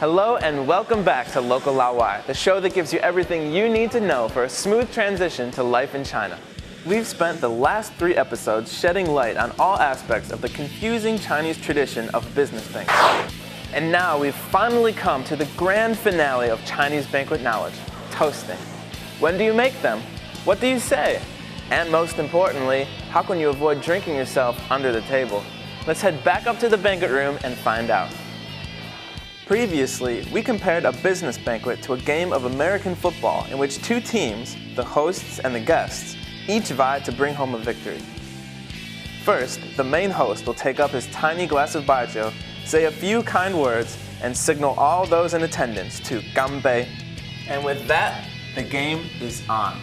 Hello and welcome back to Local Laowai, the show that gives you everything you need to know for a smooth transition to life in China. We've spent the last 3 episodes shedding light on all aspects of the confusing Chinese tradition of business banquet. And now we've finally come to the grand finale of Chinese banquet knowledge, toasting. When do you make them? What do you say? And most importantly, how can you avoid drinking yourself under the table? Let's head back up to the banquet room and find out. Previously, we compared a business banquet to a game of American football in which 2 teams, the hosts and the guests, each vied to bring home a victory. First, the main host will take up his tiny glass of baijiu, say a few kind words, and signal all those in attendance to ganbei. And with that, the game is on.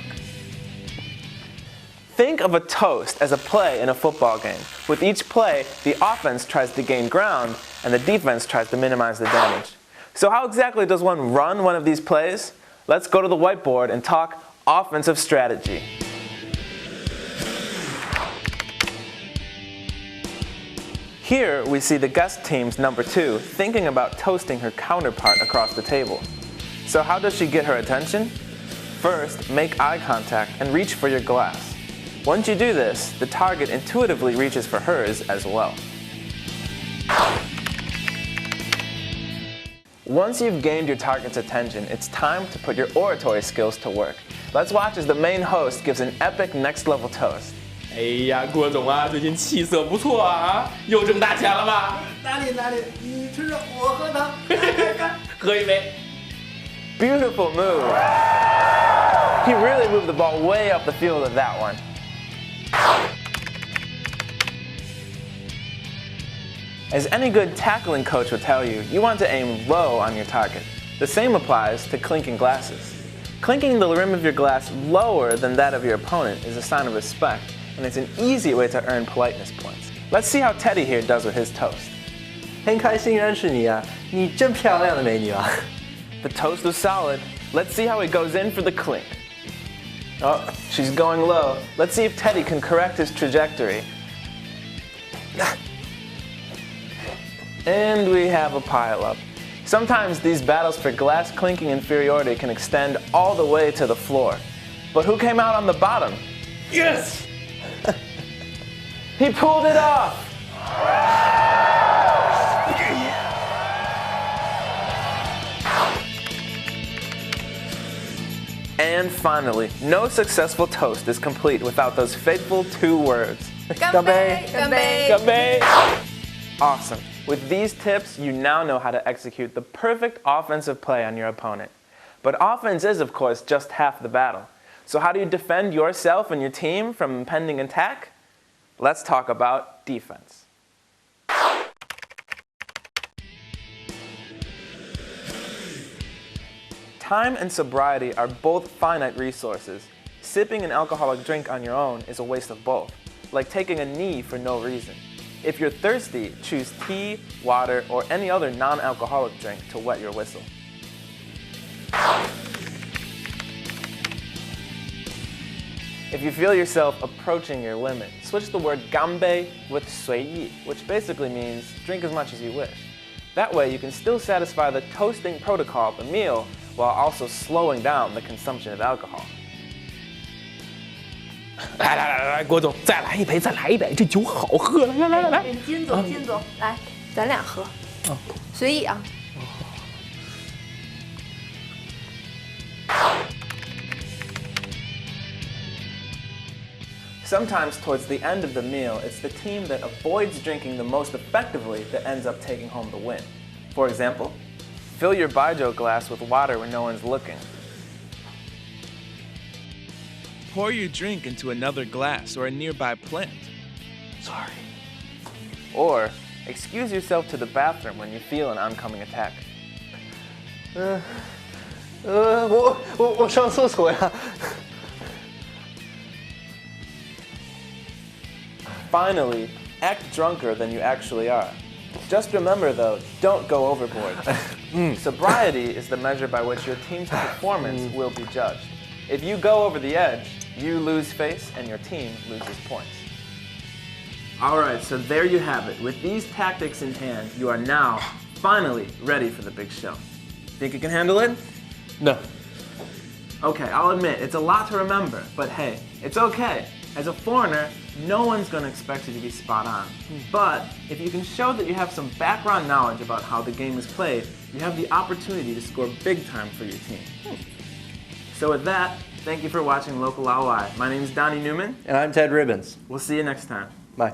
Think of a toast as a play in a football game. With each play, the offense tries to gain ground and the defense tries to minimize the damage. So how exactly does one run one of these plays? Let's go to the whiteboard and talk offensive strategy. Here we see the guest team's number 2 thinking about toasting her counterpart across the table. So how does she get her attention? First, make eye contact and reach for your glass. Once you do this, the target intuitively reaches for hers as well. Once you've gained your target's attention, it's time to put your oratory skills to work. Let's watch as the main host gives an epic next-level toast. 哎呀，郭总啊，最近气色不错啊，又挣大钱了吧？哪里，你吃我喝汤，干！喝一杯。 Beautiful move. He really moved the ball way up the field with that one. As any good tackling coach will tell you, you want to aim low on your target. The same applies to clinking glasses. Clinking the rim of your glass lower than that of your opponent is a sign of respect, and it's an easy way to earn politeness points. Let's see how Teddy here does with his toast. 很开心认识你啊，你真漂亮的美女啊！ The toast was solid. Let's see how he goes in for the clink. Oh, she's going low. Let's see if Teddy can correct his trajectory. And we have a pileup. Sometimes these battles for glass clinking inferiority can extend all the way to the floor. But who came out on the bottom? Yes! He pulled it off! And finally, no successful toast is complete without those fateful 2 words. Ganbei! Ganbei! Awesome. With these tips, you now know how to execute the perfect offensive play on your opponent. But offense is, of course, just half the battle. So how do you defend yourself and your team from impending attack? Let's talk about defense. Time and sobriety are both finite resources. Sipping an alcoholic drink on your own is a waste of both, like taking a knee for no reason. If you're thirsty, choose tea, water, or any other non-alcoholic drink to wet your whistle. If you feel yourself approaching your limit, switch the word ganbei with 随意, which basically means drink as much as you wish. That way you can still satisfy the toasting protocol of the meal while also slowing down the consumption of alcohol. 来，郭总，再来一杯，这酒好喝，来。金总，来，咱俩喝，随意啊。Sometimes towards the end of the meal, it's the team that avoids drinking the most effectively that ends up taking home the win. For example, fill your baijiu glass with water when no one's looking. Pour your drink into another glass or a nearby plant. Sorry. Or excuse yourself to the bathroom when you feel an oncoming attack. 我上厕所呀。 Finally, act drunker than you actually are. Just remember though, don't go overboard. Sobriety is the measure by which your team's performance will be judged. If you go over the edge, you lose face and your team loses points. Alright, so there you have it. With these tactics in hand, you are now finally ready for the big show. Think you can handle it? No. Okay, I'll admit, it's a lot to remember, but hey, it's okay. As a foreigner, no one's going to expect you to be spot on. But if you can show that you have some background knowledge about how the game is played, you have the opportunity to score big time for your team. So with that, thank you for watching Local Laowai. My name is Donny Newman. And I'm Ted Ribbons. We'll see you next time. Bye.